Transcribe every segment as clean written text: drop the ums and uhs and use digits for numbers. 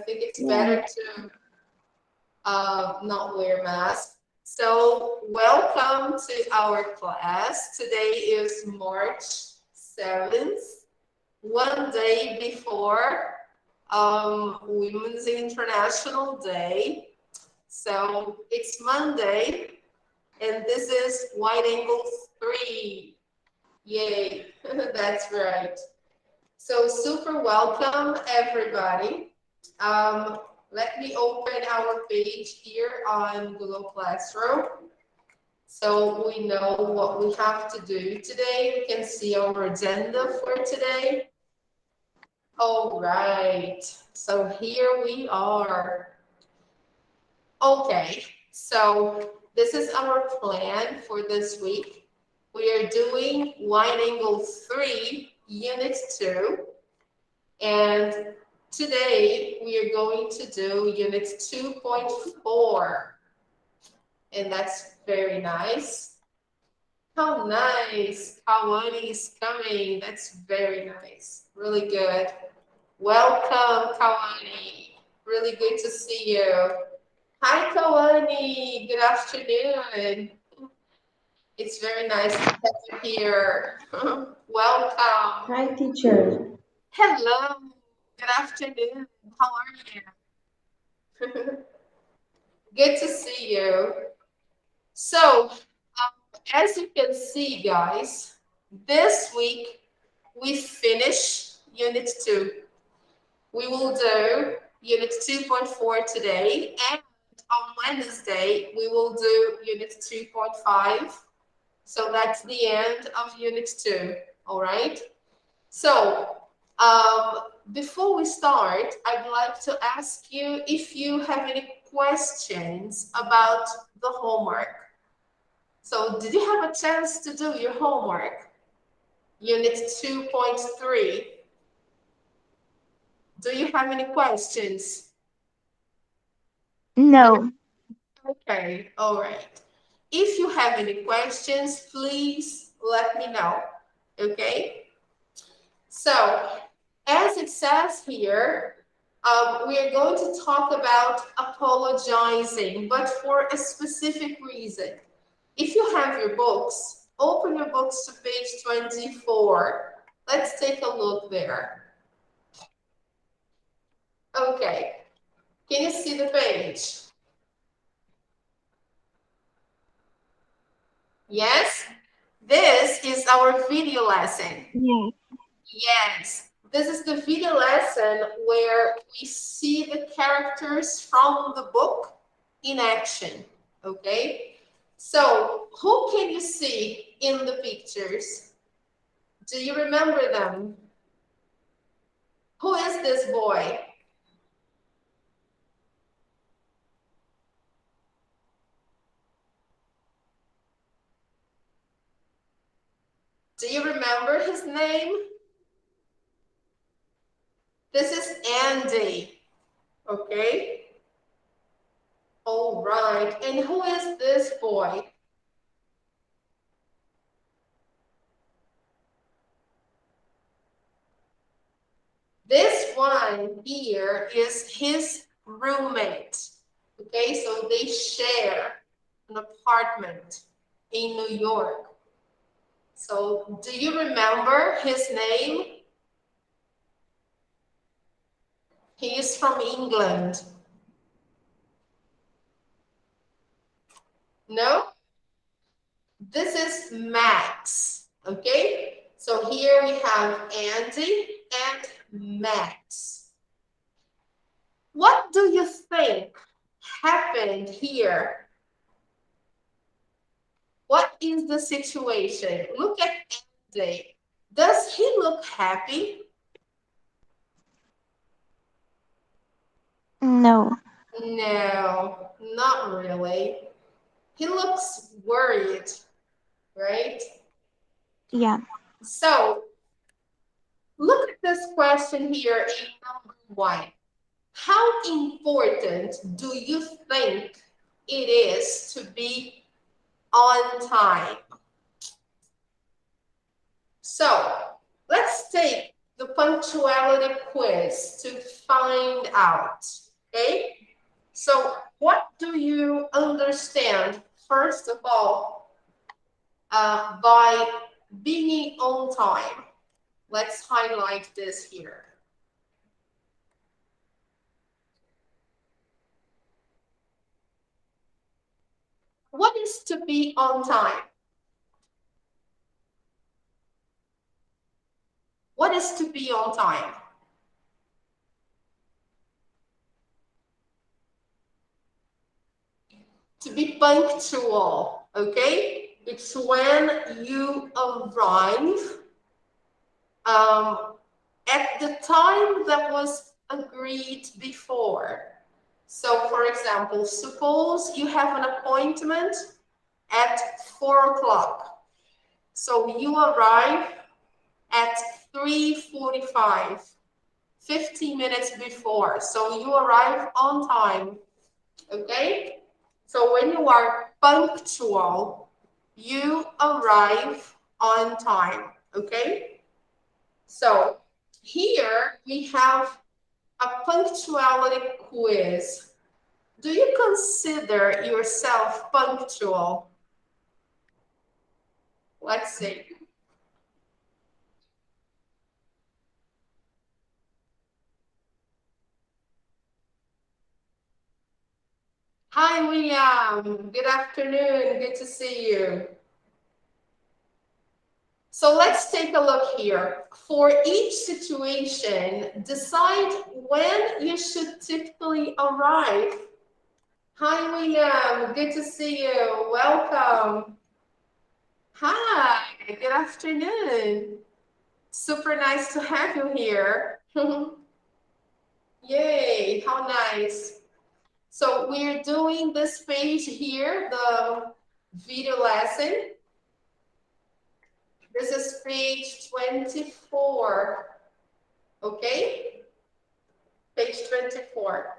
think it's Yeah. better to not wear mask. So welcome to our class. Today is March 7th, one day before Women's International Day. So it's Monday, and this is Wide Angle 3. Yay, that's right. So super welcome, everybody. Um, Let me open our page here on Google Classroom. So we know what we have to do today. We can see our agenda for today. All right, so here we are. Okay, so this is our plan for this week. We are doing Wide Angle 3, Unit 2. And today we are going to do Unit 2.4. And that's very nice. How nice. Kawani is coming. That's very nice. Really good. Welcome, Kawani. Really good to see you. Hi, Kawani. Good afternoon. It's very nice to have you here. Welcome. Hi, teacher. Hello. Good afternoon. How are you? Good to see you. So, as you can see, guys, this week we finish Unit 2. We will do Unit 2.4 today, and on Wednesday we will do Unit 2.5. So that's the end of Unit 2, all right? So, before we start, I'd like to ask you if you have any questions about the homework. So, did you have a chance to do your homework? Unit 2.3. Do you have any questions? No. Okay, all right. If you have any questions, please let me know, okay? So, as it says here, we are going to talk about apologizing, but for a specific reason. If you have your books, open your books to page 24. Let's take a look there. Okay, can you see the page? Yes? This is our video lesson. Yes. Yes, this is the video lesson where we see the characters from the book in action, okay? So, who can you see in the pictures? Do you remember them? Who is this boy? Do you remember his name? This is Andy, okay? All right, and who is this boy? This one here is his roommate. Okay, so they share an apartment in New York. So do you remember his name? He is from England. No? This is Max. Okay, so here we have Andy and Max. What do you think happened here? What is the situation? Look at Andy. Does he look happy? No. No, not really. He looks worried, right? Yeah. So look at this question here in number 1. How important do you think it is to be on time? So let's take the punctuality quiz to find out, okay? So what do you understand, first of all, by being on time? Let's highlight this here. What is to be on time? What is to be on time? To be punctual, okay? It's when you arrive at the time that was agreed before. So, for example, suppose you have an appointment at 4 o'clock. So you arrive at 3:45, 15 minutes before. So you arrive on time, okay? So when you are punctual, you arrive on time, okay? So here we have a punctuality quiz. Do you consider yourself punctual? Let's see. Hi, William. Good afternoon. Good to see you. So let's take a look here. For each situation, decide when you should typically arrive. Hi, William. Good to see you. Welcome. Hi. Good afternoon. Super nice to have you here. Yay. How nice. So we're doing this page here, the video lesson. This is page 24, okay? Page 24.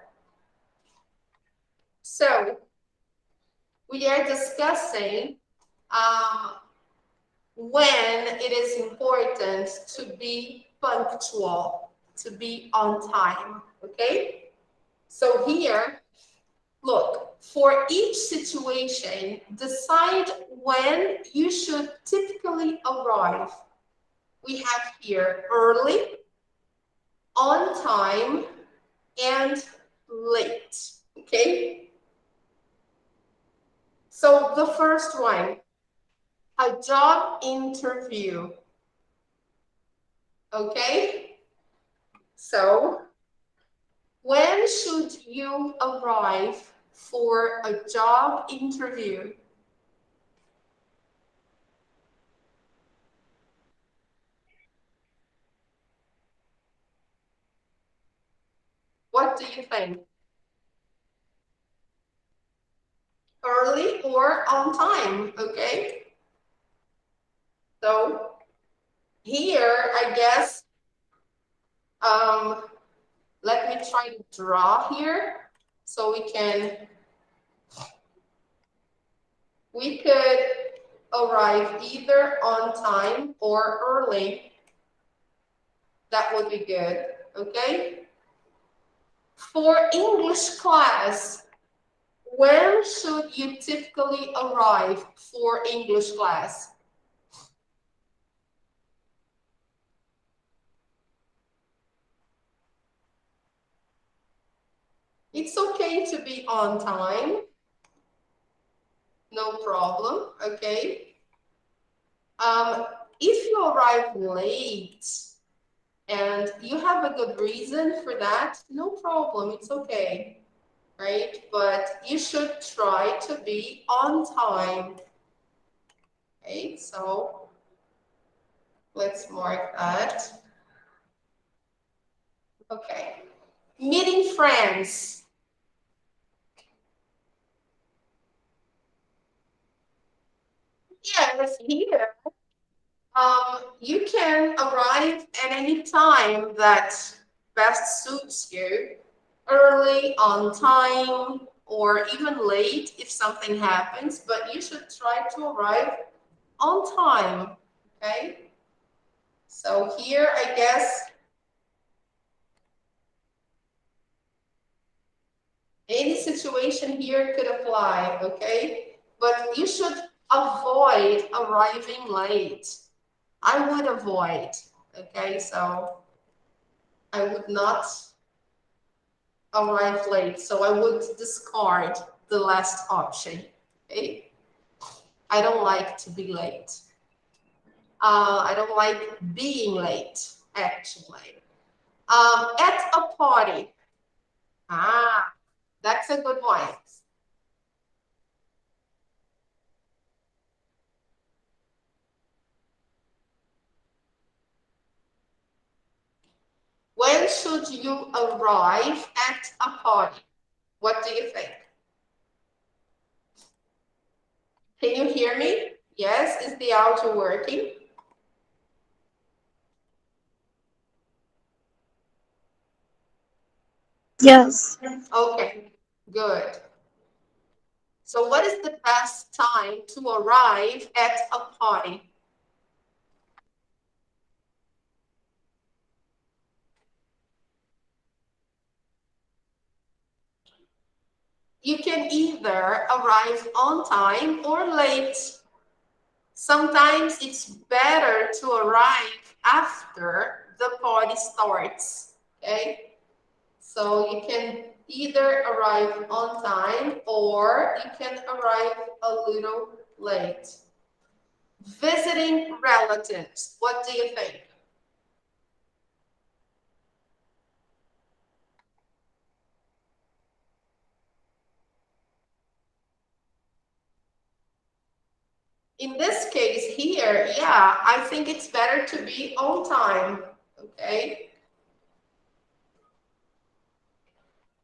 So we are discussing when it is important to be punctual, to be on time, okay? So here, look, for each situation, decide when you should typically arrive. We have here early, on time, and late, okay? So the first one, a job interview, okay? So when should you arrive for a job interview? What do you think? Early or on time, okay? So here, I guess, let me try to draw here so we could arrive either on time or early. That would be good, okay? For English class, when should you typically arrive for English class? It's okay to be on time. No problem, okay? If you arrive late and you have a good reason for that, no problem, it's okay, right? But you should try to be on time. Okay, so let's mark that. Okay, meeting friends. Yes, here. You can arrive at any time that best suits you, early, on time, or even late if something happens, but you should try to arrive on time, okay? So here, I guess Any situation here could apply, okay? But you should avoid arriving late. I would avoid, okay? So I would not arrive late. So I would discard the last option, okay? I don't like to be late. I don't like being late, actually. At a party. Ah, that's a good one. When should you arrive at a party? What do you think? Can you hear me? Yes, is the audio working? Yes. Okay, good. So what is the best time to arrive at a party? You can either arrive on time or late. Sometimes it's better to arrive after the party starts, okay? So you can either arrive on time or you can arrive a little late. Visiting relatives, what do you think? In this case here, yeah, I think it's better to be on time, okay?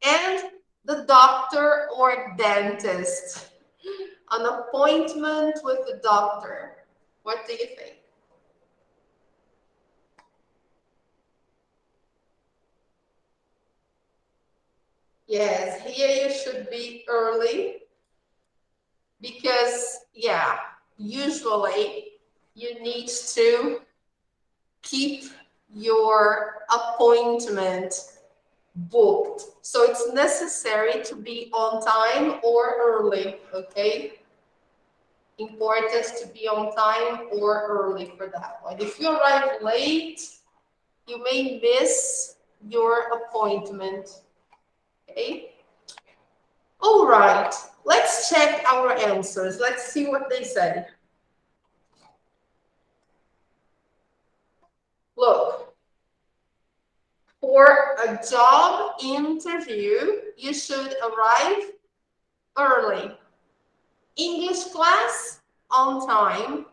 And the doctor or dentist, an appointment with the doctor. What do you think? Yes, here you should be early because, yeah, usually you need to keep your appointment booked. So it's necessary to be on time or early, okay? Important to be on time or early for that one. If you arrive late, you may miss your appointment, okay? All right, let's check our answers. Let's see what they said. Look, for a job interview, you should arrive early. English class, on time.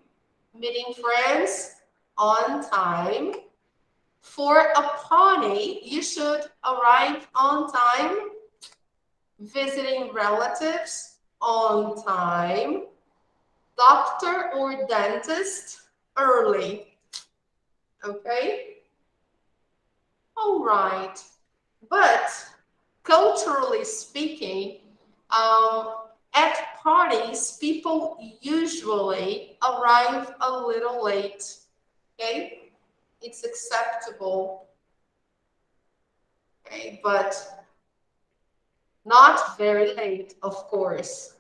Meeting friends, on time. For a party, you should arrive on time. Visiting relatives, on time. Doctor or dentist, early. Okay? All right. But culturally speaking, at parties, people usually arrive a little late. Okay? It's acceptable. Okay? But not very late, of course.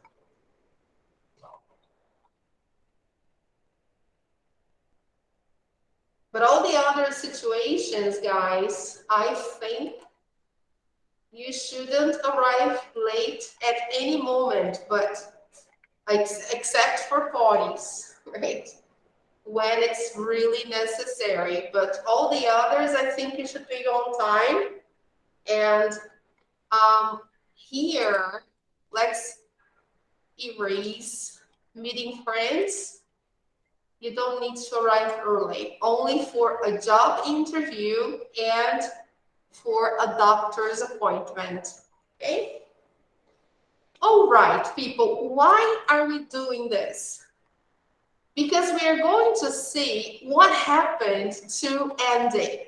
But all the other situations, guys, I think you shouldn't arrive late at any moment, but except for parties, right? When it's really necessary. But all the others, I think you should be on time. And here, let's erase meeting friends. You don't need to arrive early, only for a job interview and for a doctor's appointment, okay? All right, people, why are we doing this? Because we are going to see what happened to Andy,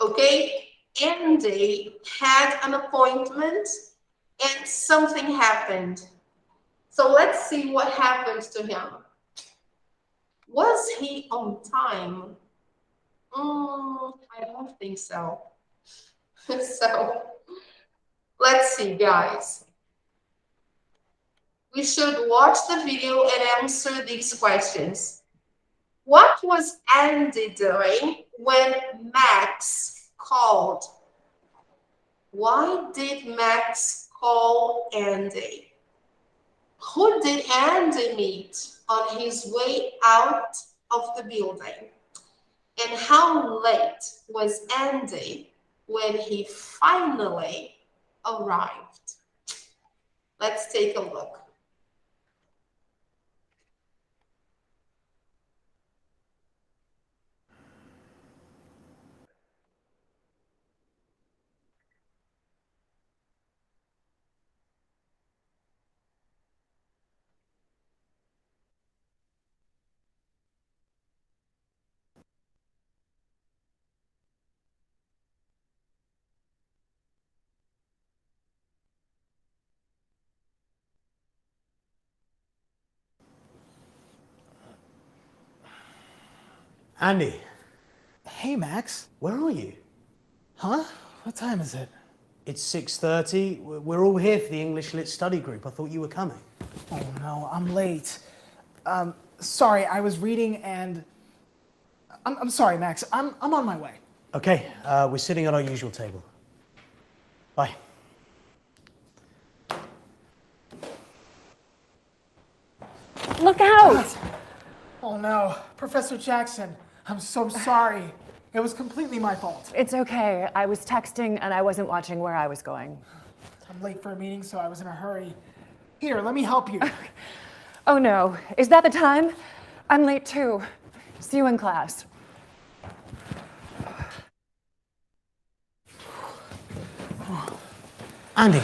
okay? Andy had an appointment and something happened. So let's see what happened to him. Was he on time? I don't think so. So Let's see, guys. We should watch the video and answer these questions. What was Andy doing when Max called? Why did Max call Andy? Who did Andy meet on his way out of the building? And how late was Andy when he finally arrived? Let's take a look. Andy, Hey, Max. where are you? Huh? What time is it? It's 6:30. We're all here for the English Lit Study Group. I thought you were coming. Oh no, I'm late. Sorry, I was reading and I'm sorry, Max. I'm on my way. Okay, we're sitting at our usual table. Bye. Look out! Oh no, Professor Jackson. I'm so sorry. It was completely my fault. It's okay. I was texting and I wasn't watching where I was going. I'm late for a meeting, so I was in a hurry. Here, let me help you. Oh no, is that the time? I'm late too. See you in class. Andy,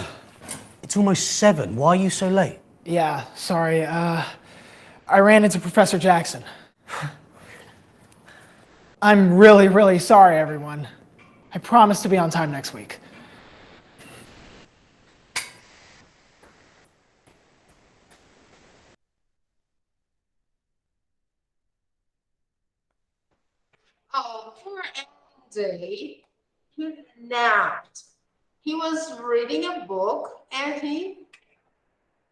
it's almost 7. Why are you so late? Yeah, sorry. I ran into Professor Jackson. I'm really, really sorry, everyone. I promise to be on time next week. Oh, poor Andy. He napped. He was reading a book and he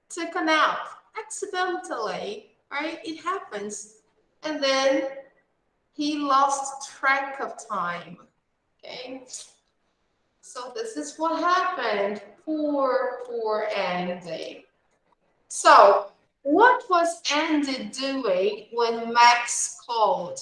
took a nap accidentally, right? It happens. And then he lost track of time. Okay. So this is what happened. Poor Andy. So what was Andy doing when Max called?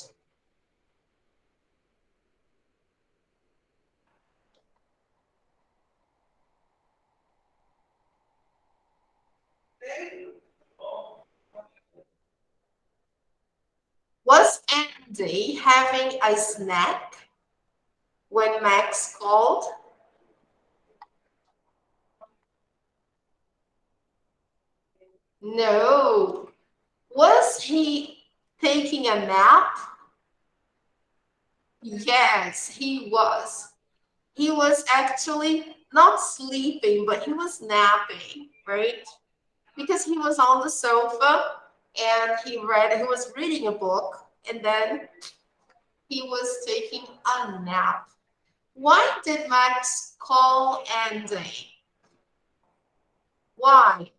Was Andy having a snack when Max called? No. Was he taking a nap? Yes, he was. He was actually not sleeping, but he was napping, right? Because he was on the sofa and he was reading a book and then he was taking a nap. Why did Max call Andy? Why?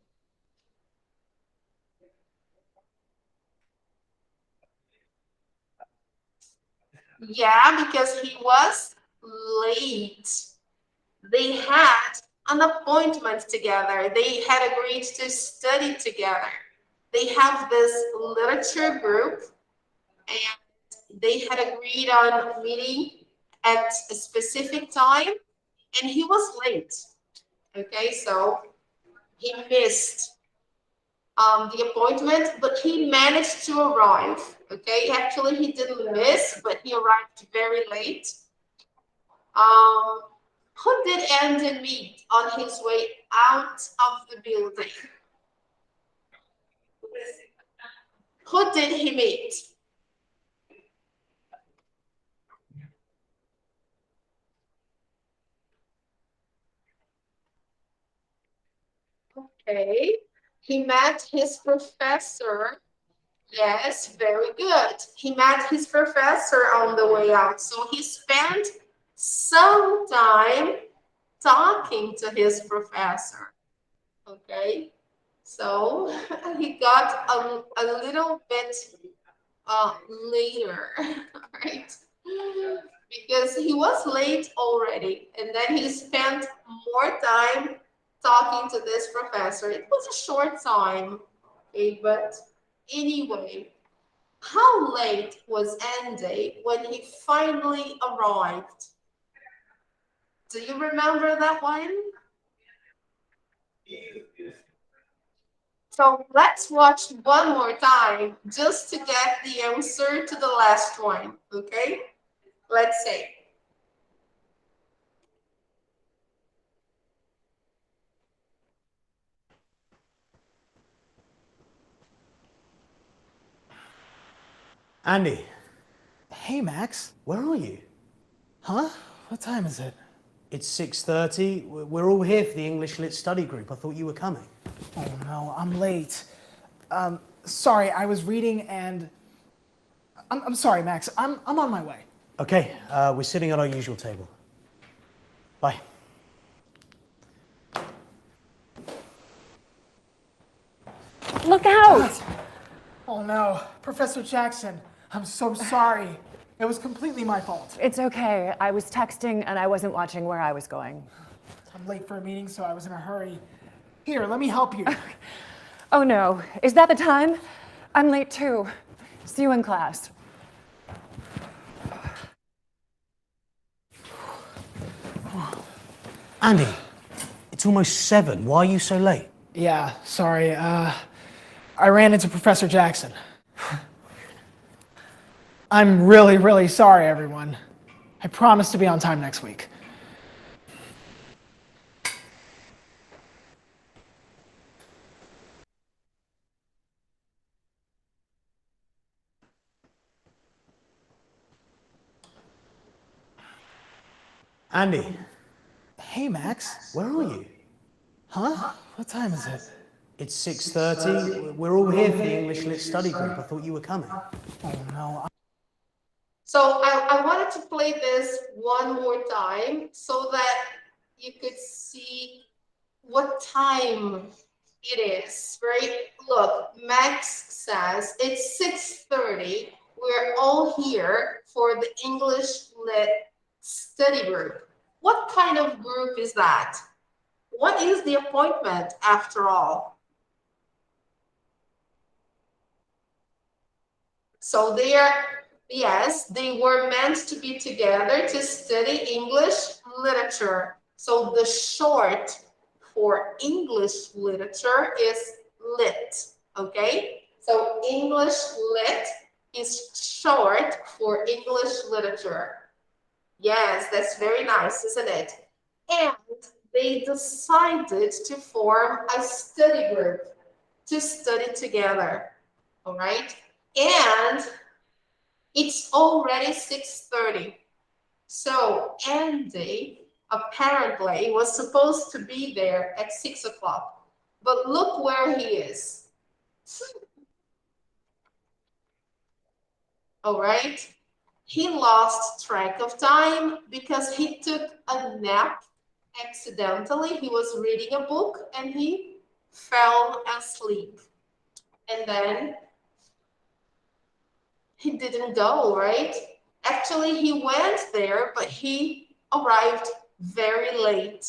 Yeah, because he was late. They had an appointment together. They had agreed to study together. They have this literature group and they had agreed on meeting at a specific time and he was late. Okay, so he missed the appointment, but he managed to arrive. Okay, actually, he didn't miss, but he arrived very late. Um, who did Andy meet on his way out of the building? Who did he meet? Okay, he met his professor. Yes, very good. He met his professor on the way out. So he spent some time talking to his professor. Okay, so he got a little bit later, right? Because he was late already, and then he spent more time talking to this professor. It was a short time, okay, but anyway, how late was Andy when he finally arrived? Do you remember that one? So let's watch one more time just to get the answer to the last one, okay? Let's see. Andy, Hey, Max. where are you? Huh? What time is it? It's 6:30. We're all here for the English Lit Study Group. I thought you were coming. Oh no, I'm late. Sorry, I was reading and I'm sorry, Max. I'm on my way. Okay, we're sitting at our usual table. Bye. Look out! Oh no, Professor Jackson. I'm so sorry. It was completely my fault. It's okay. I was texting and I wasn't watching where I was going. I'm late for a meeting, so I was in a hurry. Here, let me help you. Oh no, is that the time? I'm late too. See you in class. Andy, it's almost 7. Why are you so late? Yeah, sorry. I ran into Professor Jackson. I'm really, really sorry, everyone. I promise to be on time next week. Andy, Hey, Max. where are you? Huh? What time is it? It's 6:30. We're all here for the English Lit Study Group. I thought you were coming. Oh no. So I wanted to play this one more time so that you could see what time it is, right? Look, Max says it's 6:30. We're all here for the English Lit study group. What kind of group is that? What is the appointment after all? So yes, they were meant to be together to study English literature. So the short for English literature is lit, okay? So English lit is short for English literature. Yes, that's very nice, isn't it? And they decided to form a study group to study together, all right? And it's already 6:30. So Andy apparently was supposed to be there at 6 o'clock. But look where he is. All right. He lost track of time because he took a nap accidentally. He was reading a book and he fell asleep. And then he didn't go, right? Actually, he went there, but he arrived very late.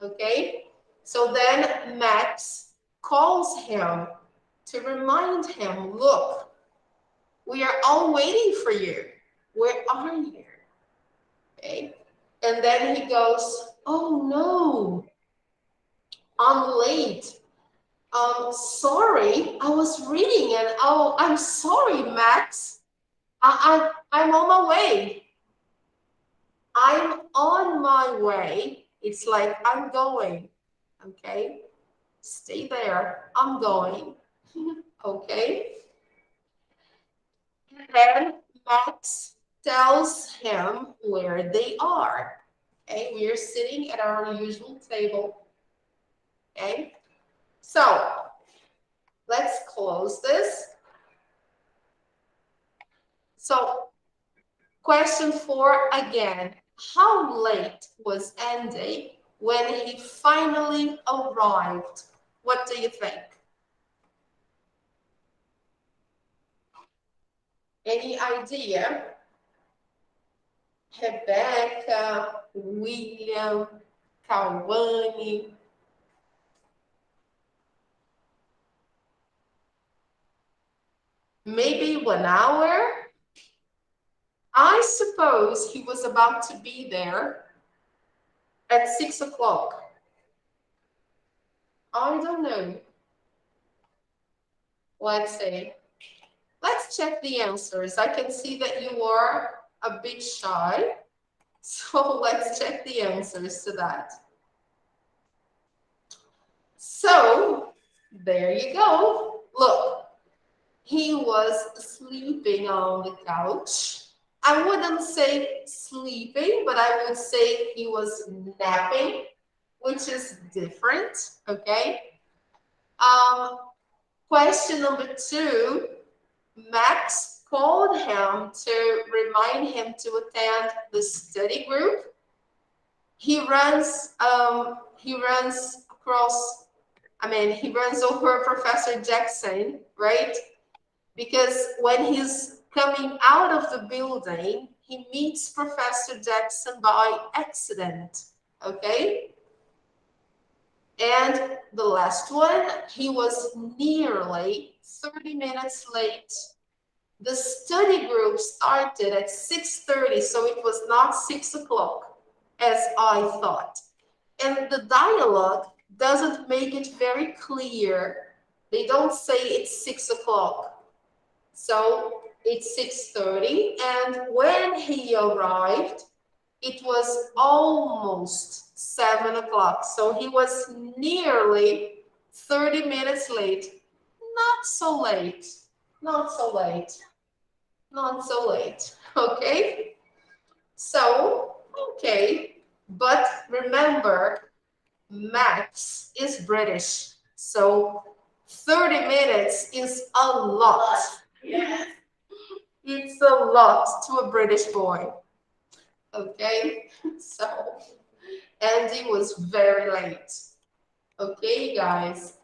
Okay? So then Max calls him to remind him, look, we are all waiting for you. Where are you? Okay? And then he goes, oh no, I'm late. Sorry, I was reading and oh, I'm sorry, Max. I'm on my way. I'm on my way. It's like I'm going. Okay. Stay there. I'm going. Okay. And then Max tells him where they are. Okay. We are sitting at our usual table. Okay. So let's close this. So question 4 again. How late was Andy when he finally arrived? What do you think? Any idea? Rebecca, William, Kawane. Maybe 1 hour? I suppose he was about to be there at 6 o'clock. I don't know. Let's see. Let's check the answers. I can see that you are a bit shy. So let's check the answers to that. So there you go. Look, he was sleeping on the couch. I wouldn't say sleeping, but I would say he was napping, which is different, okay? Question number 2, Max called him to remind him to attend the study group. He runs over Professor Jackson, right? Because when he's coming out of the building, he meets Professor Jackson by accident, okay? And the last one, he was nearly 30 minutes late. The study group started at 6:30, so it was not 6 o'clock, as I thought. And the dialogue doesn't make it very clear. They don't say it's 6 o'clock. So it's 6:30, and when he arrived, it was almost 7 o'clock. So he was nearly 30 minutes late. Not so late. Not so late. Not so late. Okay? So, okay. But remember, Max is British. So 30 minutes is a lot. Yes. It's a lot to a British boy. Okay? So Andy was very late. Okay, guys.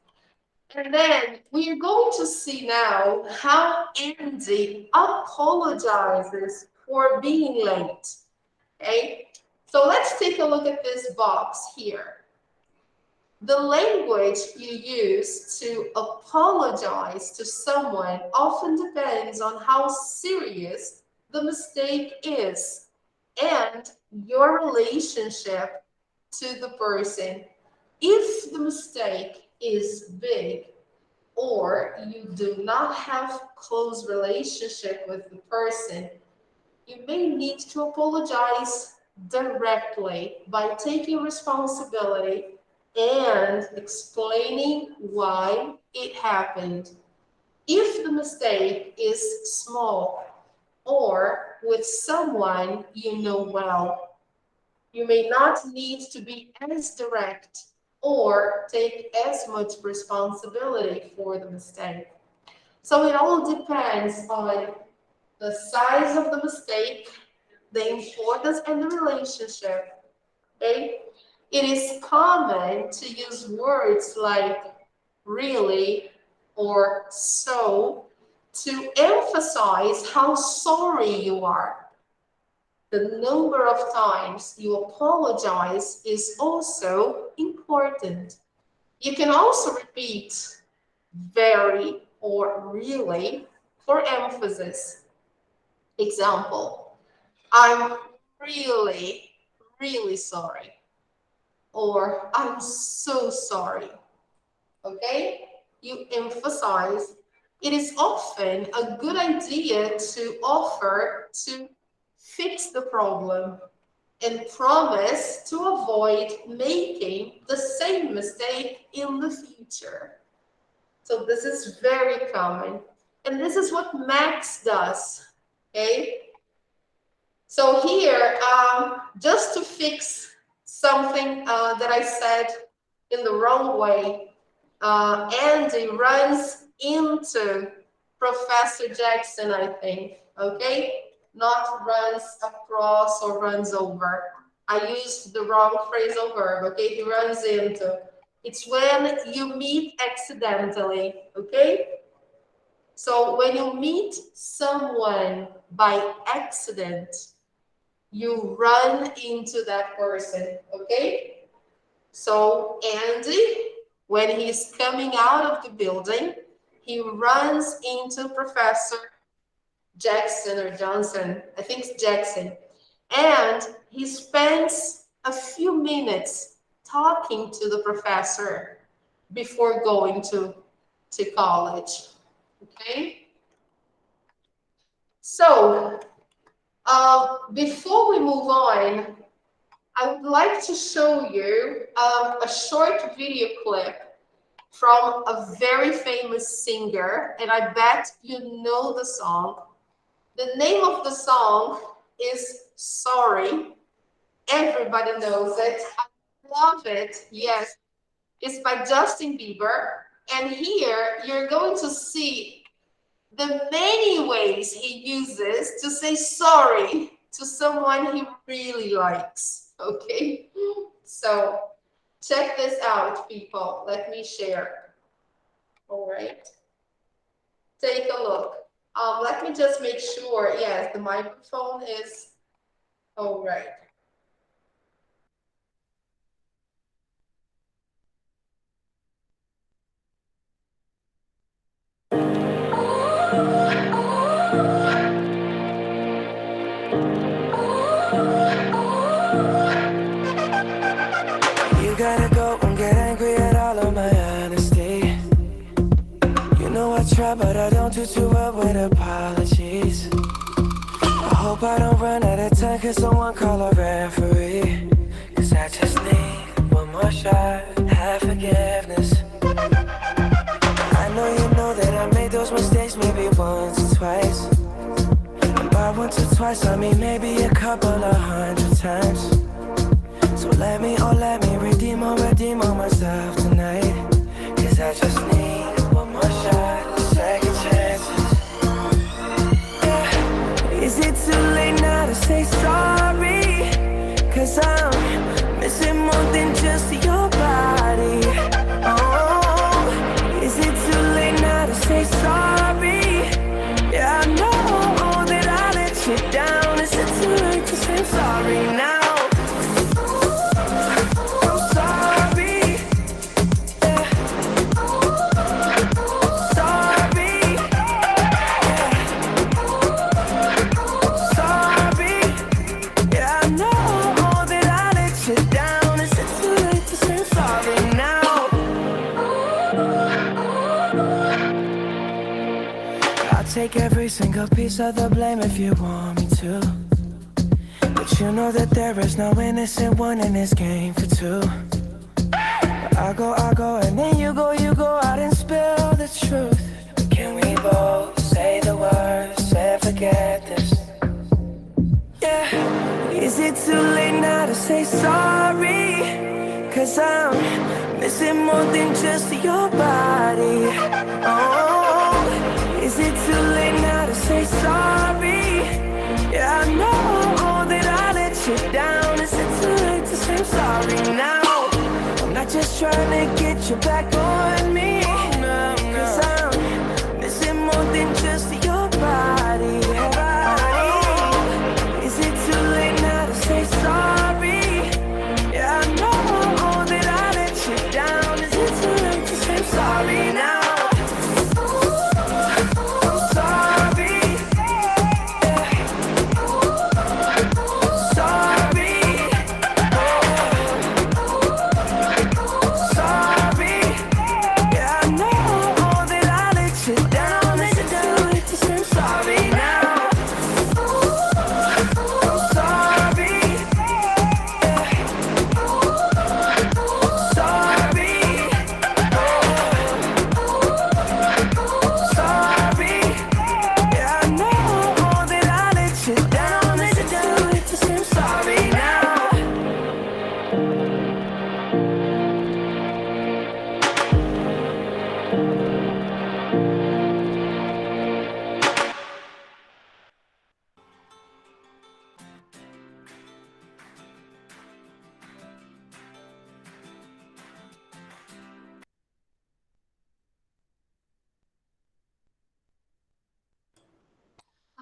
And then we are going to see now how Andy apologizes for being late. Okay? So let's take a look at this box here. The language you use to apologize to someone often depends on how serious the mistake is and your relationship to the person. If the mistake is big or you do not have close relationship with the person, you may need to apologize directly by taking responsibility and explaining why it happened. If the mistake is small or with someone you know well, you may not need to be as direct or take as much responsibility for the mistake. So it all depends on the size of the mistake, the importance, and the relationship. Okay? It is common to use words like really or so to emphasize how sorry you are. The number of times you apologize is also important. You can also repeat very or really for emphasis. Example, I'm really, really sorry. Or I'm so sorry. Okay? You emphasize. It is often a good idea to offer to fix the problem and promise to avoid making the same mistake in the future. So this is very common. And this is what Max does. Okay? So here, just to fix something that I said in the wrong way, Andy runs into Professor Jackson, I think, okay? Not runs across or runs over. I used the wrong phrasal verb, okay? He runs into. It's when you meet accidentally, okay? So when you meet someone by accident, you run into that person, okay? So Andy, when he's coming out of the building, he runs into Professor Jackson or Johnson, I think it's Jackson, and he spends a few minutes talking to the professor before going to college, okay? So, before we move on, I would like to show you a short video clip from a very famous singer, and I bet you know the song. The name of the song is Sorry. Everybody knows it. I love it. Yes, it's by Justin Bieber. And here you're going to see the many ways he uses to say sorry to someone he really likes. Okay? So check this out, people. Let me share. All right. Take a look. Let me just make sure. Yes, the microphone is all right. You gotta go and get angry at all of my honesty. You know I try, but I don't do too well with apologies. I hope I don't run out of time, cause someone call a referee. Cause I just need one more shot, have forgiveness. I know that I made those mistakes maybe once or twice. And by once or twice, I mean maybe a couple of 100 times. So let me redeem on myself tonight. Cause I just need one more shot, second chances. Yeah. Is it too late now to say sorry? Cause I'm missing more than just your body. Oh, is it too late now to say sorry? Yeah, I know that I let you down. Is it too late to say sorry now? Take every single piece of the blame if you want me to. But you know that there is no innocent one in this game for two. But I go, and then you go out and spill the truth. But can we both say the words and forget this? Yeah. Is it too late now to say sorry? Cause I'm missing more than just your body. Oh, is it too late now to say sorry? Yeah, I know that I let you down. Is it too late to say sorry now? I'm not just trying to get you back on me. Cause I'm missing more than just your body. Oh, is it too late now to say sorry? Yeah, I know that I let you down. Is it too late to say sorry now? Sorry now.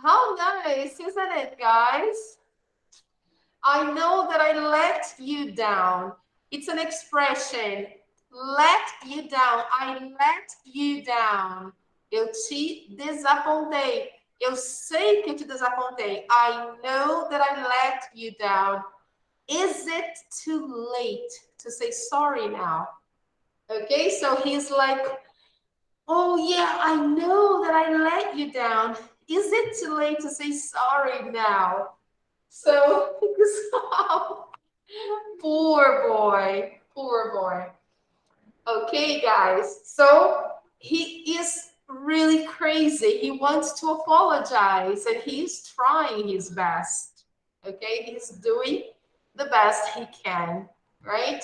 How nice, isn't it, guys? I know that I let you down. It's an expression. Let you down. I let you down. Eu te desapontei. Eu sei que eu te desapontei. I know that I let you down. Is it too late to say sorry now? Okay, so he's like, oh yeah, I know that I let you down. Is it too late to say sorry now? So, poor boy, poor boy. Okay, guys, so he is really crazy. He wants to apologize and he's trying his best. Okay, he's doing the best he can, right?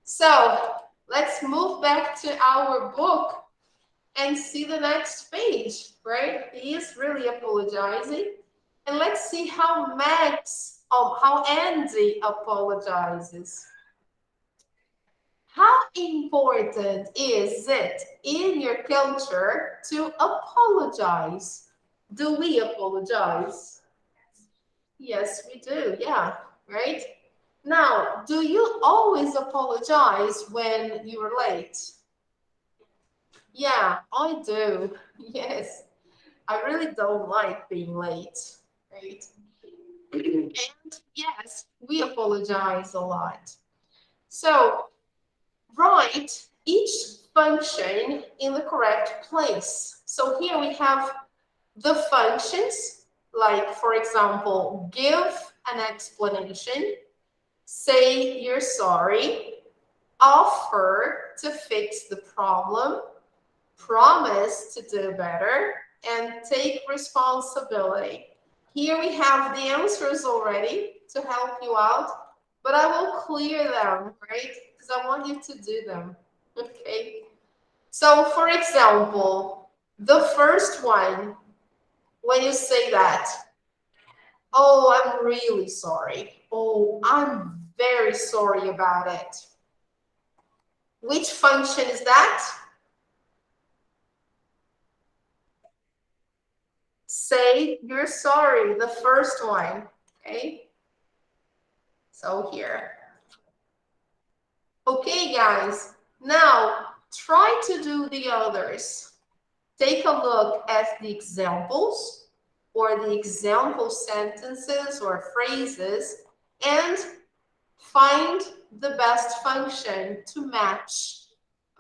So let's move back to our book and see the next page, right? He is really apologizing. And let's see how how Andy apologizes. How important is it in your culture to apologize? Do we apologize? Yes, we do. Yeah, right? Now, do you always apologize when you're late? Yeah, I do. Yes. I really don't like being late, right? And yes, we apologize a lot. So, write each function in the correct place. So here we have the functions, like for example, give an explanation, say you're sorry, offer to fix the problem, promise to do better, and take responsibility. Here we have the answers already to help you out, but I will clear them, right? Because I want you to do them, okay? So for example, the first one, when you say that, oh, I'm really sorry. Oh, I'm very sorry about it. Which function is that? Say you're sorry, the first one, okay? So here. Okay, guys, now try to do the others. Take a look at the examples or the example sentences or phrases and find the best function to match,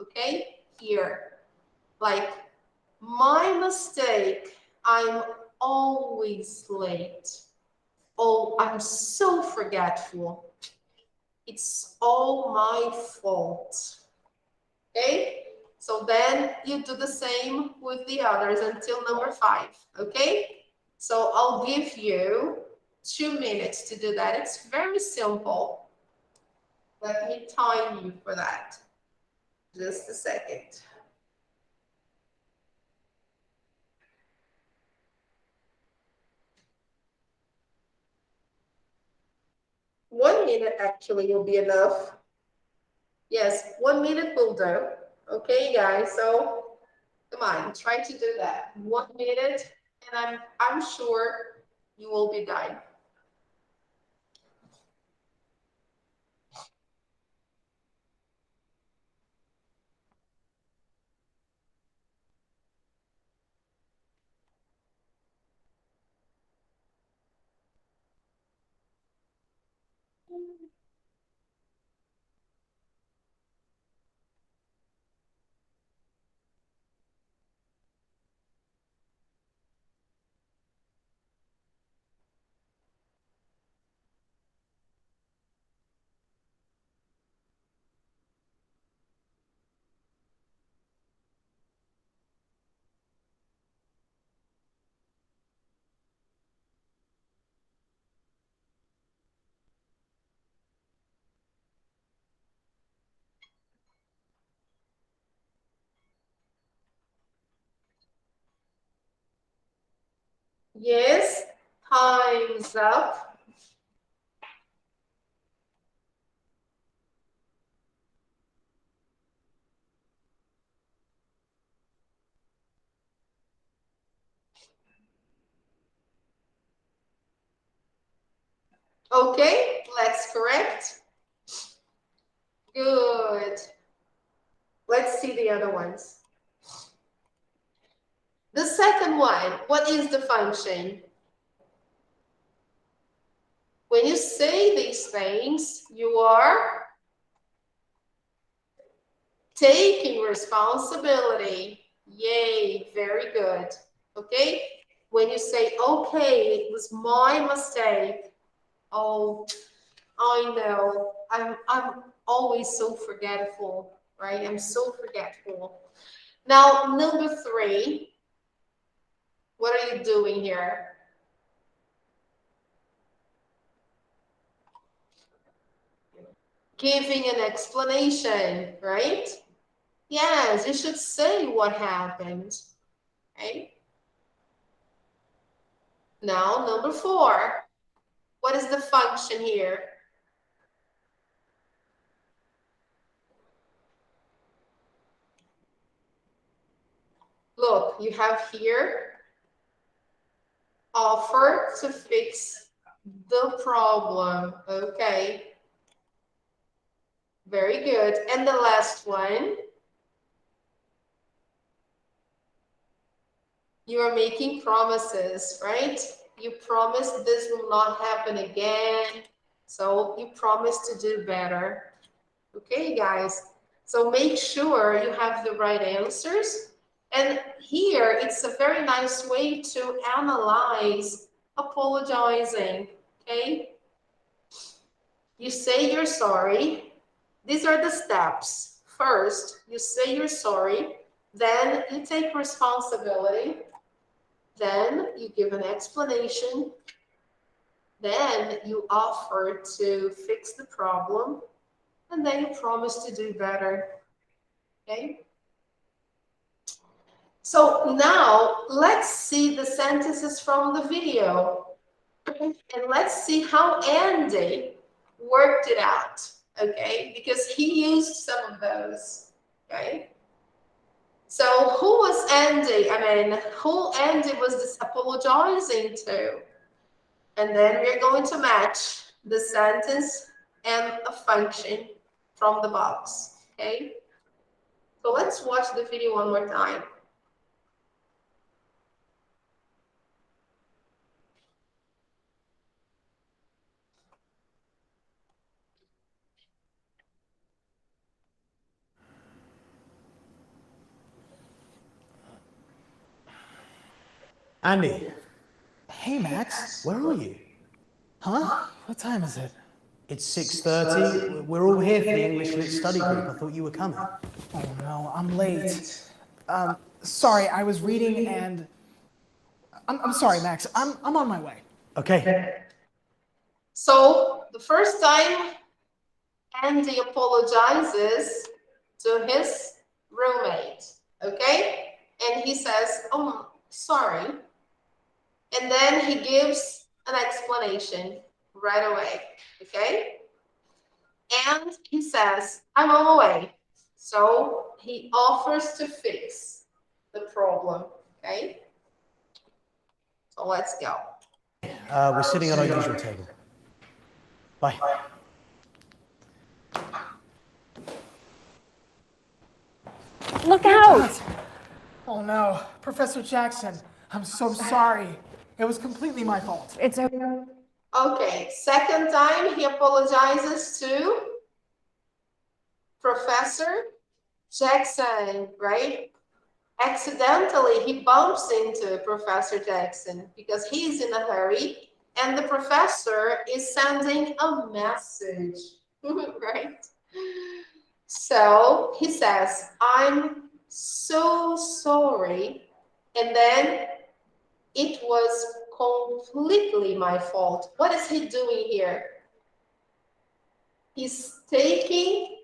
okay? Here, like, my mistake, I'm always late. Oh, I'm so forgetful. It's all my fault. Okay? So then you do the same with the others until number 5. Okay? So I'll give you 2 minutes to do that. It's very simple. Let me time you for that. Just a second. One minute actually will be enough. Yes, 1 minute will do. Okay, guys. So come on, try to do that. 1 minute, and I'm sure you will be done. Yes, time's up. Okay, let's correct. Good. Let's see the other ones. The second one, what is the function? When you say these things, you are taking responsibility. Yay, very good. Okay? When you say, okay, it was my mistake. Oh, I know. I'm always so forgetful, right? I'm so forgetful. Now, number 3, what are you doing here? Giving an explanation, right? Yes, you should say what happened, right? Now, number 4, what is the function here? Look, you have here offer to fix the problem. Okay, very good. And the last one, you are making promises, right? You promise this will not happen again. So you promise to do better. Okay, guys. So make sure you have the right answers. And here, it's a very nice way to analyze apologizing, okay? You say you're sorry. These are the steps. First, you say you're sorry. Then you take responsibility. Then you give an explanation. Then you offer to fix the problem. And then you promise to do better. Okay? So now let's see the sentences from the video. And let's see how Andy worked it out. Okay? Because he used some of those. Okay? So who was Andy? Who Andy was this apologizing to? And then we're going to match the sentence and a function from the box. Okay? So let's watch the video one more time. Andy, Hey, Max. where are you? Huh? What time is it? It's 6:30. We're all here for the English Lit study group. I thought you were coming. Oh no, I'm late. Sorry, I was reading and I'm sorry, Max. I'm on my way. Okay. So the first time Andy apologizes to his roommate, okay? And he says, oh, sorry. And then he gives an explanation right away, okay? And he says, I'm on my way. So he offers to fix the problem, okay? So let's go. We're sitting at our usual table. Bye. Look out! Oh no, Professor Jackson. I'm so sorry. It was completely my fault. It's okay. Okay, second time he apologizes to Professor Jackson, right? Accidentally, he bumps into Professor Jackson because he's in a hurry and the professor is sending a message, right? So he says, I'm so sorry. And then it was completely my fault. What is he doing here? He's taking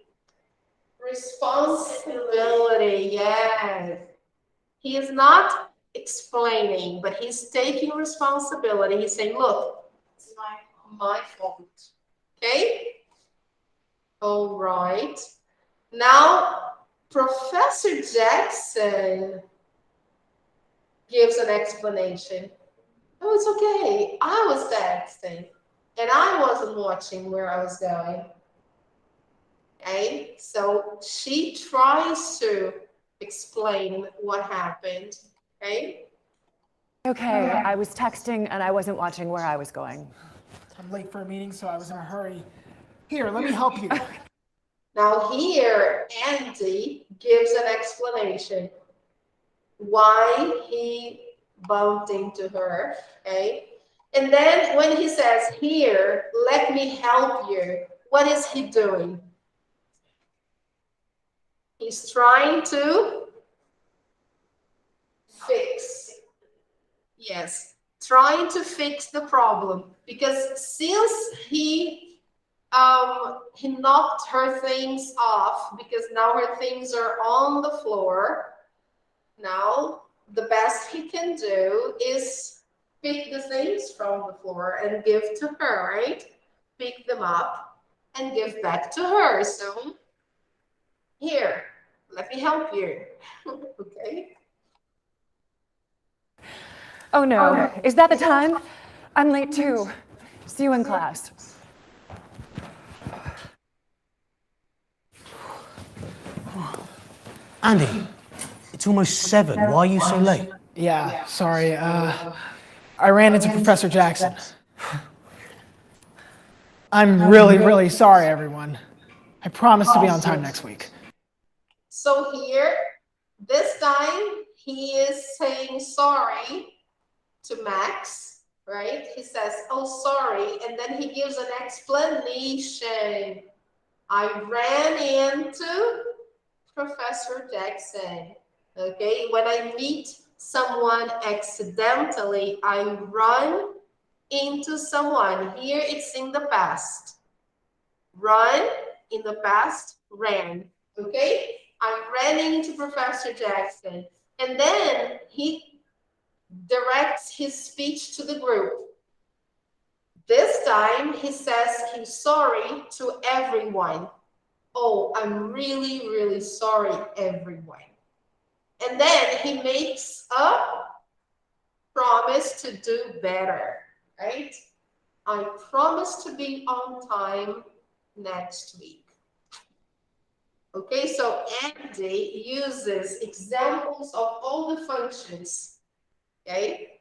responsibility. Yes. He is not explaining, but he's taking responsibility. He's saying, look, it's my fault. Okay? All right. Now, Professor Jackson gives an explanation. Oh, it's okay. I was texting. and I wasn't watching where I was going. Okay, so she tries to explain what happened. Okay, Okay, I was texting and I wasn't watching where I was going. I'm late for a meeting, so I was in a hurry. Here, let me help you. now here Andy gives an explanation why he bumped into her. Okay, and then when he says, "Here, let me help you," what is he doing? He's trying to fix. Yes, trying to fix the problem, because since he knocked her things off, because now her things are on the floor. Now the best he can do is pick the things from the floor and give to her, right? Pick them up and give back to her. So here, let me help you. Okay. Oh no, is that the time? I'm late too. See you in class. Andy, it's almost 7. Why are you so late? Yeah, sorry. I ran into Professor Jackson. I'm really sorry, everyone. I promise to be on time next week. So here, this time, he is saying sorry to Max, right? He says, "Oh, sorry," and then he gives an explanation. I ran into Professor Jackson. Okay, when I meet someone accidentally, I run into someone. Here it's in the past. Run, in the past, ran. Okay, I ran into Professor Jackson. And then he directs his speech to the group. This time he says he's sorry to everyone. "Oh, I'm really sorry, everyone." And then he makes a promise to do better, right? "I promise to be on time next week." Okay, so Andy uses examples of all the functions. Okay.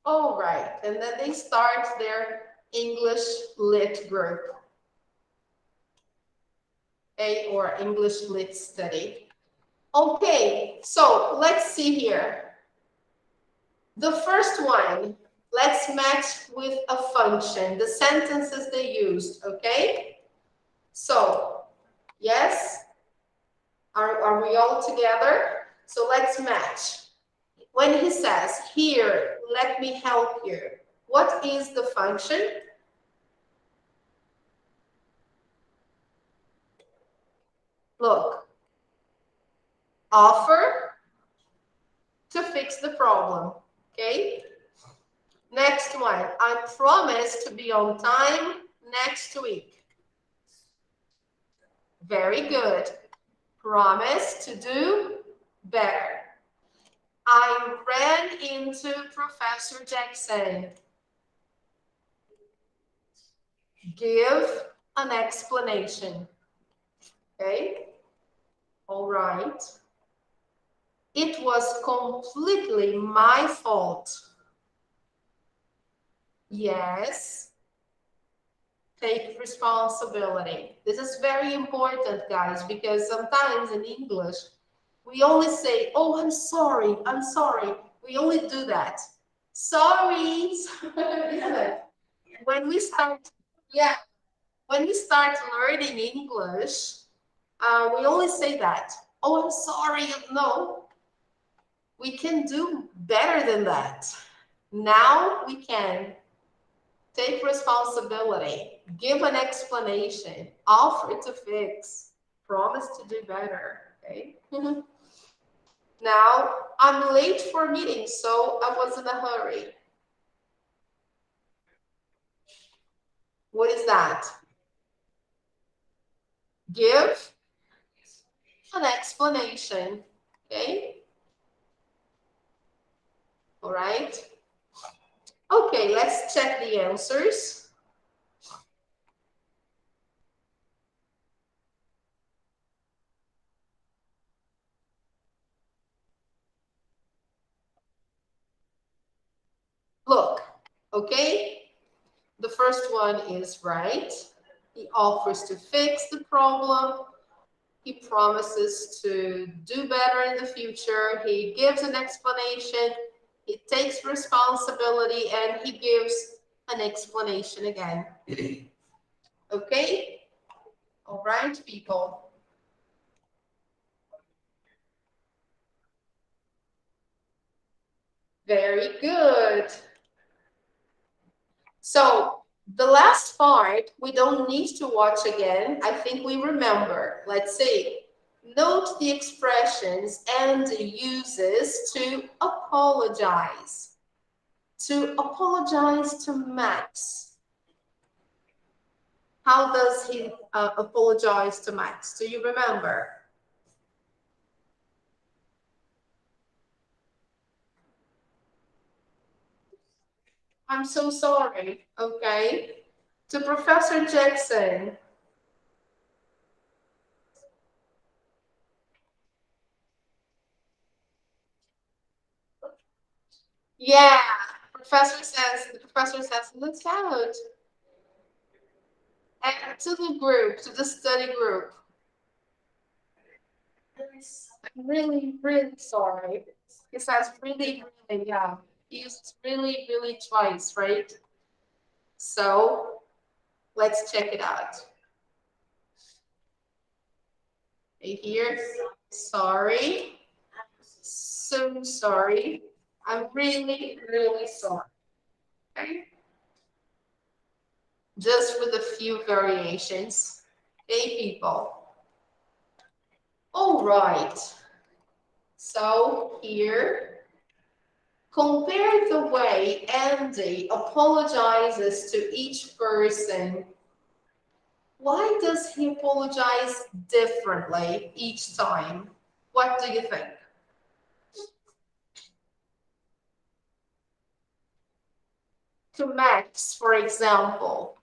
All right, and then they start their English Lit group. Okay, or English Lit study. Okay, so let's see here. The first one, let's match with a function, the sentences they used, okay? So, yes, are we all together? So let's match. When he says, "Here, let me help you," what is the function? Look, offer to fix the problem, okay? Next one, "I promise to be on time next week." Very good. Promise to do better. "I ran into Professor Jackson." Give an explanation. Okay? All right. "It was completely my fault." Yes. Take responsibility. This is very important, guys, because sometimes in English, we only say, "Oh, I'm sorry, I'm sorry." We only do that. Sorry, isn't it? When we start, yeah, when we start learning English, we only say that. "Oh, I'm sorry." No, we can do better than that. Now we can take responsibility, give an explanation, offer to fix, promise to do better. Okay. Now I'm late for a meeting, so I was in a hurry. What is that? Give an explanation, okay? All right. Okay, let's check the answers. Look, okay? The first one is right. He offers to fix the problem. He promises to do better in the future. He gives an explanation. He takes responsibility and he gives an explanation again. Okay? All right, people. Very good. So the last part, we don't need to watch again. I think we remember. Let's see. Note the expressions and the uses to apologize. To apologize to Max. How does he apologize to Max? Do you remember? I'm so sorry. Okay. To Professor Jackson. Yeah. The professor says, look out. And to the group, to the study group. I'm really, really sorry. He says really, really, yeah. He uses really, really twice, right? So let's check it out. Here, sorry. So sorry. I'm really, really sorry. Okay. Just with a few variations. Okay, people. All right. So here, compare the way Andy apologizes to each person. Why does he apologize differently each time? What do you think? To Max, for example,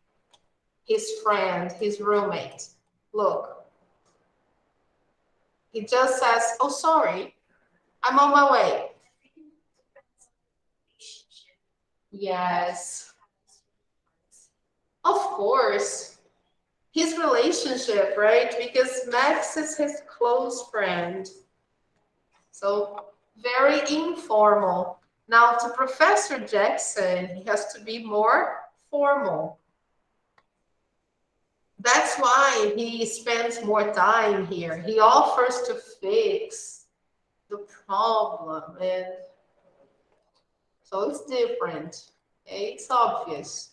his friend, his roommate. Look, he just says, oh, sorry, I'm on my way. Yes, of course. His relationship, right? Because Max is his close friend. So very informal. Now to Professor Jackson, he has to be more formal. That's why he spends more time here. He offers to fix the problem, and so it's different. Okay? It's obvious.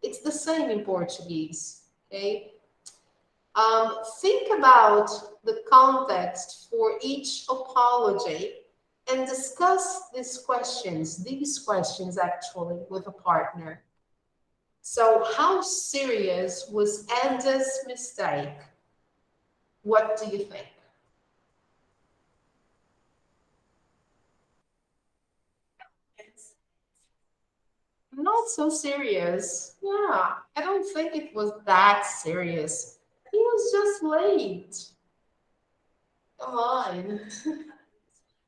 It's the same in Portuguese. Okay. Think about the context for each apology and discuss these questions actually with a partner. So how serious was Andy's mistake? What do you think? Not so serious. Yeah, I don't think it was that serious. He was just late. Come on.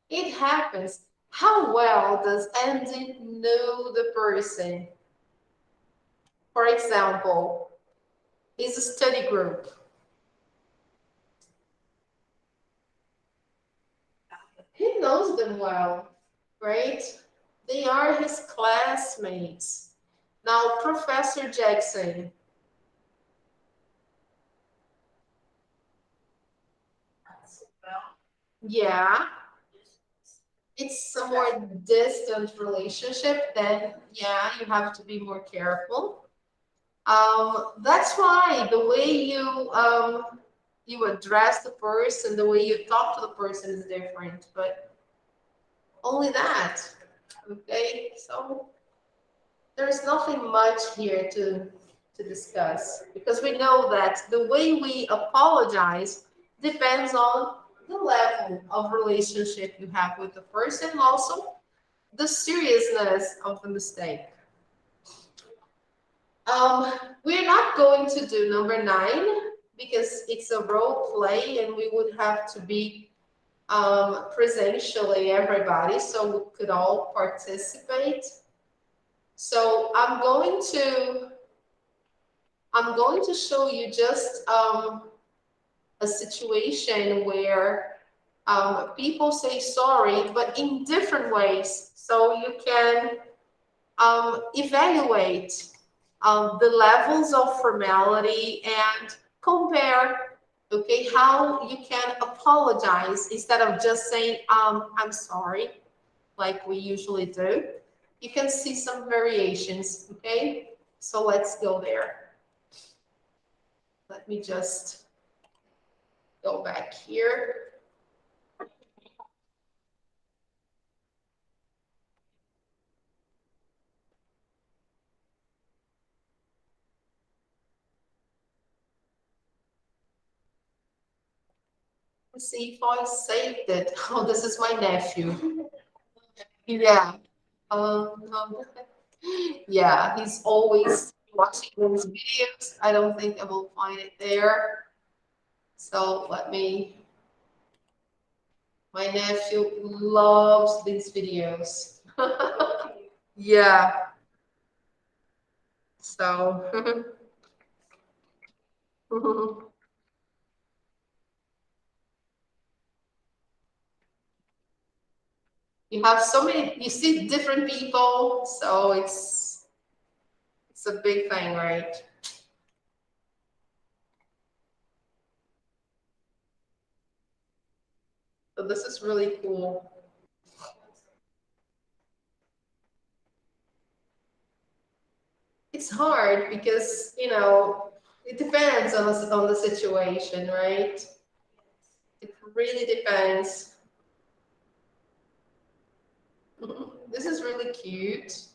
It happens. How well does Andy know the person? For example, he's a study group. He knows them well, right? They are his classmates. Now, Professor Jackson. Yeah, it's a more distant relationship, then yeah, you have to be more careful. That's why the way you address the person, the way you talk to the person is different, but only that. Okay, so there's nothing much here to discuss because we know that the way we apologize depends on the level of relationship you have with the person, and also the seriousness of the mistake. We're not going to do number 9 because it's a role play and we would have to be presentially everybody so we could all participate. So I'm going to show you just a situation where people say sorry, but in different ways. So you can evaluate the levels of formality and compare, okay, how you can apologize instead of just saying, I'm sorry, like we usually do. You can see some variations, okay? So let's go there. Let me just go back here. Let's see if I saved it. Oh, this is my nephew. Yeah. Yeah, he's always watching those videos. I don't think I will find it there. So my nephew loves these videos. Yeah. So, you have so many, you see different people, so it's a big thing, right? So this is really cool. It's hard because, it depends on the situation, right? It really depends. This is really cute.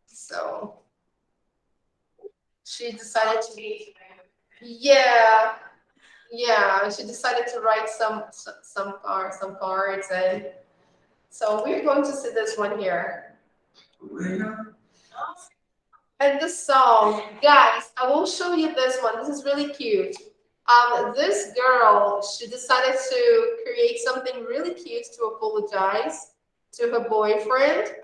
So she decided to be, yeah, yeah. She decided to write some cards, and so we're going to see this one here. And the song, guys, I will show you this one. This is really cute. This girl, she decided to create something really cute to apologize to her boyfriend.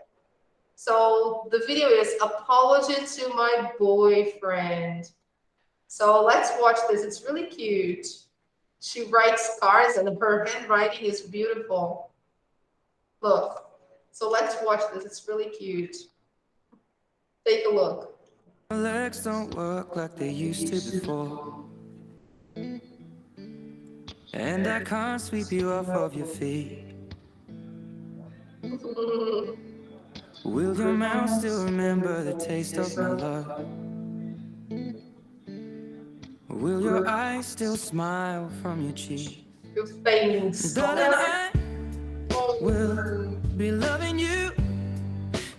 So the video is Apology to My Boyfriend. So let's watch this. It's really cute. She writes cards and her handwriting is beautiful. Look. So let's watch this. It's really cute. Take a look. My legs don't work like they used to before, and I can't sweep you off of your feet. Will your mouth still remember the taste of my love? Will your eyes still smile from your cheek? Your face. Darling, I will be loving you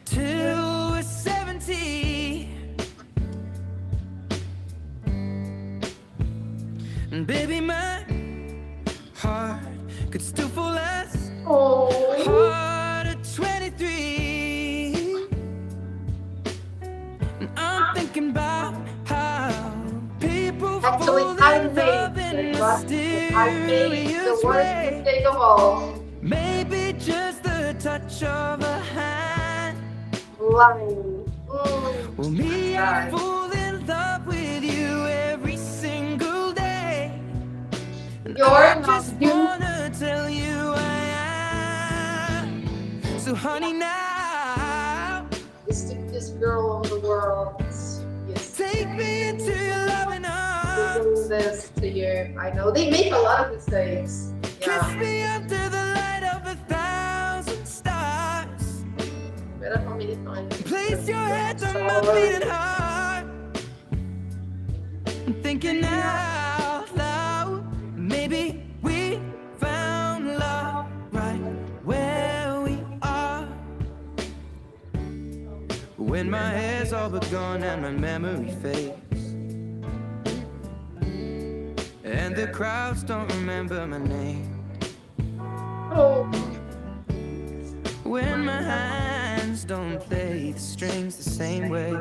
till we're 70. And baby, my heart could still fall less hard at 23. And I'm thinking about how people Actually, fall I in love in made the mysterious worst ways. mistake of all. Maybe just the touch of a hand. Lying. Well, me, I fall in love with you every single day. And You're I not just you. wanna tell you I am. So, honey, now This girl of the world. Yes. take me into your loving arms. Doing this to you. I know they make a lot of mistakes. Kiss Yeah. me under the light of 1,000 stars. Better how many times. Place your head on my beating heart. I'm thinking out loud. Maybe we found love right where we are. When my hair's all but gone and my memory fades, and the crowds don't remember my name. Oh, When my hands don't play the strings the same way,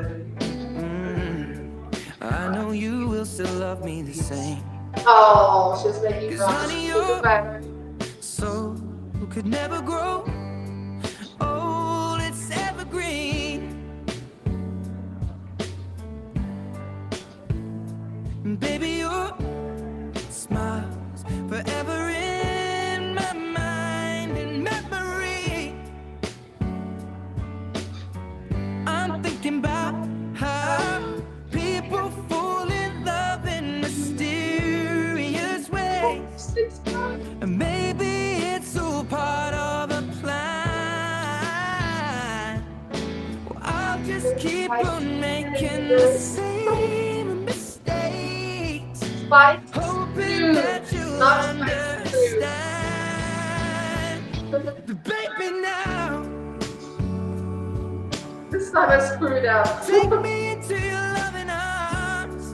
I know you will still love me the same. oh, she's making 'Cause promises honey, for the you're better. so who could never grow old, it's evergreen. And baby, your smile's forever in my mind and memory. I'm thinking about how people fall in love in mysterious ways. 6 months. And maybe it's all part of a plan. Well, I'll just keep on making the same mistakes, Fight hoping that you'll not understand. But baby, now this time I screwed up. take me into your loving arms.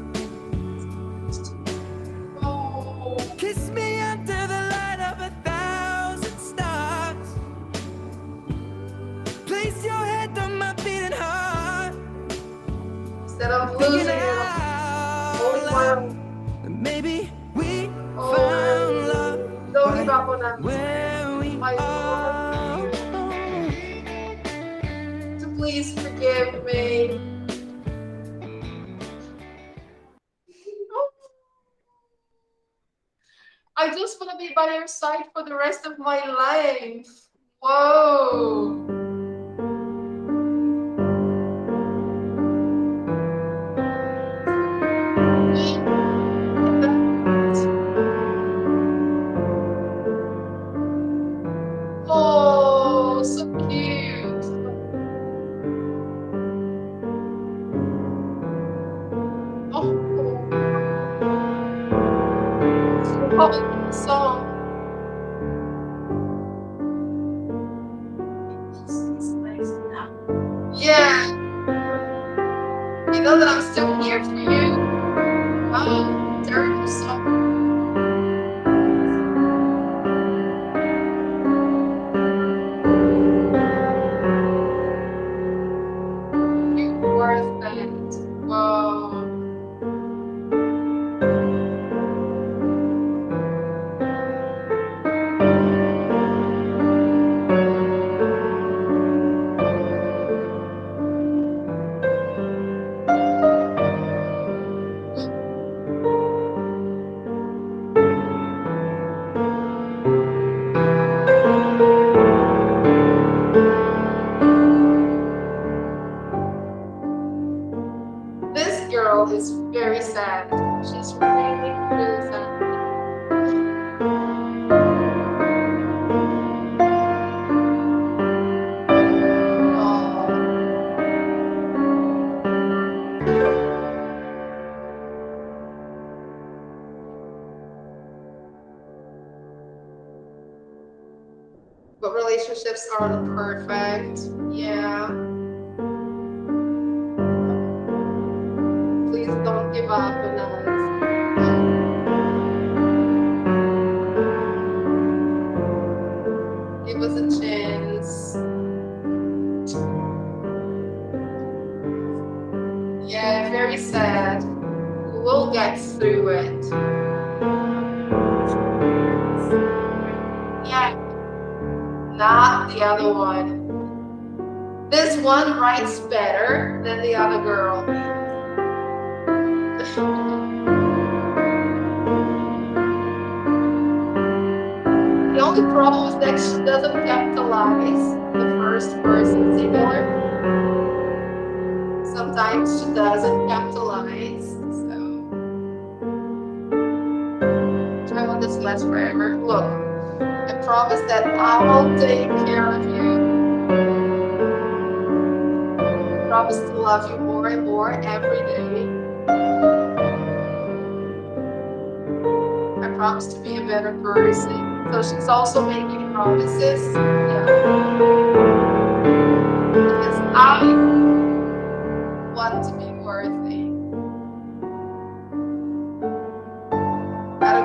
Oh, Kiss me under the light of 1,000 stars. Place your head on my beating heart. instead of Thinking losing it, only out one. loud that maybe we Oh, found love don't give up on that. where we My are. So please forgive me. I just want to be by your side for the rest of my life. Whoa. Oh, so cute. Oh, oh, song. Yeah, you know that I'm still here for you. Oh, terrible song. You're worth it. Whoa. This girl is very sad. She's really, really sad. Oh. But relationships aren't perfect. Yeah. Please don't give up on us. Give us a chance. Yeah, very sad. We'll get through it. Yeah, not the other one. This one writes better than the other girl. The only problem is that she doesn't capitalize the first person singular. Sometimes she doesn't capitalize, so I want this last forever. Look, I promise that I will take care of you. I promise to love you more and more every day. I promise to be a better person. So she's also making promises. Yeah. Because I want to be worthy. I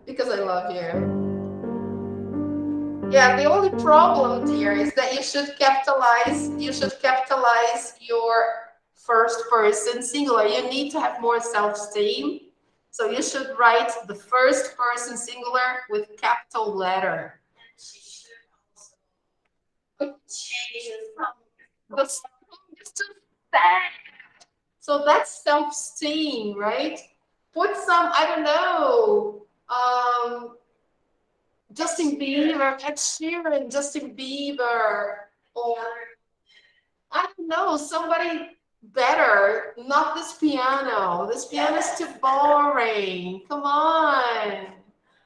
because I love you. Yeah, the only problem, dear, is that you should capitalize your first person singular. You need to have more self-esteem. So you should write the first person singular with capital letter. What's just sad. So that's self-esteem, right? Put some, I don't know, Justin Bieber, Ed Sheeran, Justin Bieber, or I don't know, somebody better. Not this piano. This piano is too boring. Come on.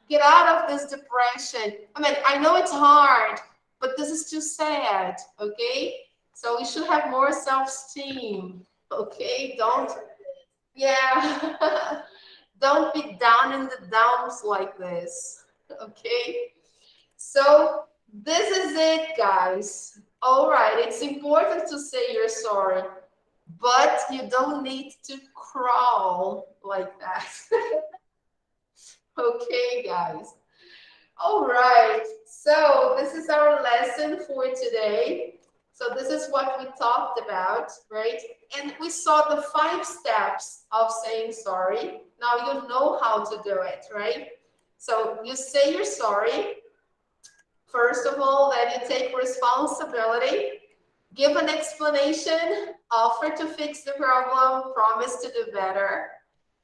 Get out of this depression. I mean, I know it's hard, but this is too sad, okay? So we should have more self-esteem, okay? Don't, yeah. Don't be down in the dumps like this, okay? So this is it, guys. All right, it's important to say you're sorry, but you don't need to crawl like that. Okay, guys. All right, so this is our lesson for today. So this is what we talked about, right? And we saw the 5 steps of saying sorry. Now you know how to do it, right? So you say you're sorry. First of all, then you take responsibility, give an explanation, offer to fix the problem, promise to do better,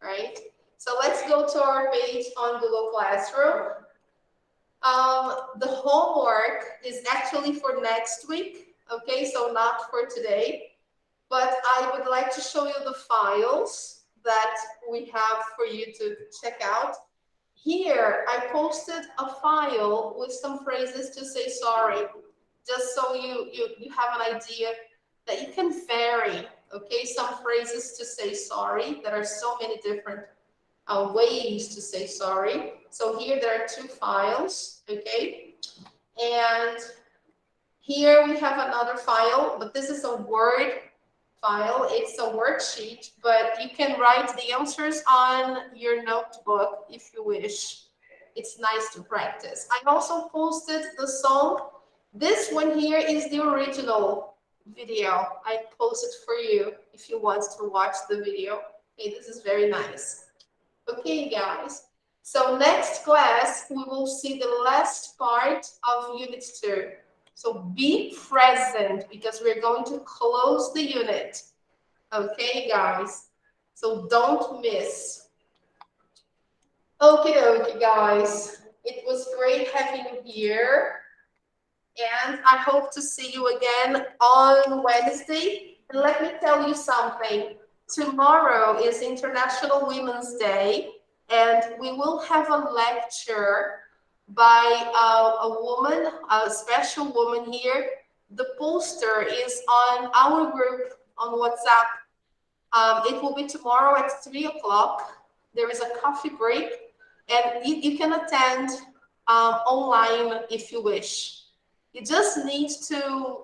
right? So let's go to our page on Google Classroom. The homework is actually for next week, okay? So not for today, but I would like to show you the files that we have for you to check out. Here, I posted a file with some phrases to say sorry, just so you have an idea that you can vary, okay? Some phrases to say sorry. There are so many different ways to say sorry. So here there are 2 files, okay? And here we have another file, but this is a Word file. It's a worksheet, but you can write the answers on your notebook if you wish. It's nice to practice. I also posted the song. This one here is the original video. I posted for you if you want to watch the video. Okay, this is very nice. Okay, guys. So next class, we will see the last part of Unit 2. So be present because we're going to close the unit. Okay, guys. So don't miss. Okay, guys. It was great having you here. And I hope to see you again on Wednesday. And let me tell you something. Tomorrow is International Women's Day, and we will have a lecture by a woman, a special woman here. The poster is on our group on WhatsApp. It will be tomorrow at 3 o'clock. There is a coffee break, and you can attend online if you wish. You just need to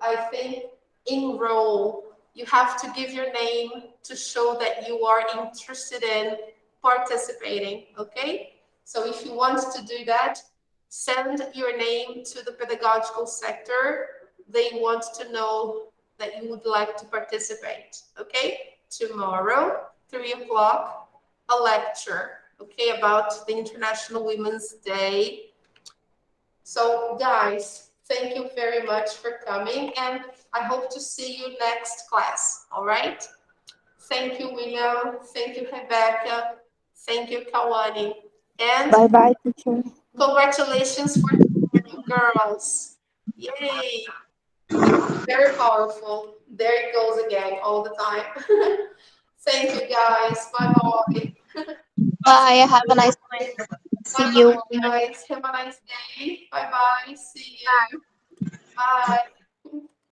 I think, enroll. You have to give your name to show that you are interested in participating, okay? So if you want to do that, send your name to the pedagogical sector. They want to know that you would like to participate, okay? Tomorrow, 3 o'clock, a lecture, okay, about the International Women's Day. So guys, thank you very much for coming, and I hope to see you next class, all right? Thank you, William. Thank you, Rebecca. Thank you, Kawani. And Bye-bye, teacher. congratulations for the girls. Yay. Very powerful. There it goes again all the time. Thank you, guys. Bye-bye. Bye. Have a nice night. See you. Bye-bye, guys. Have a nice day. Bye-bye. See you. Bye.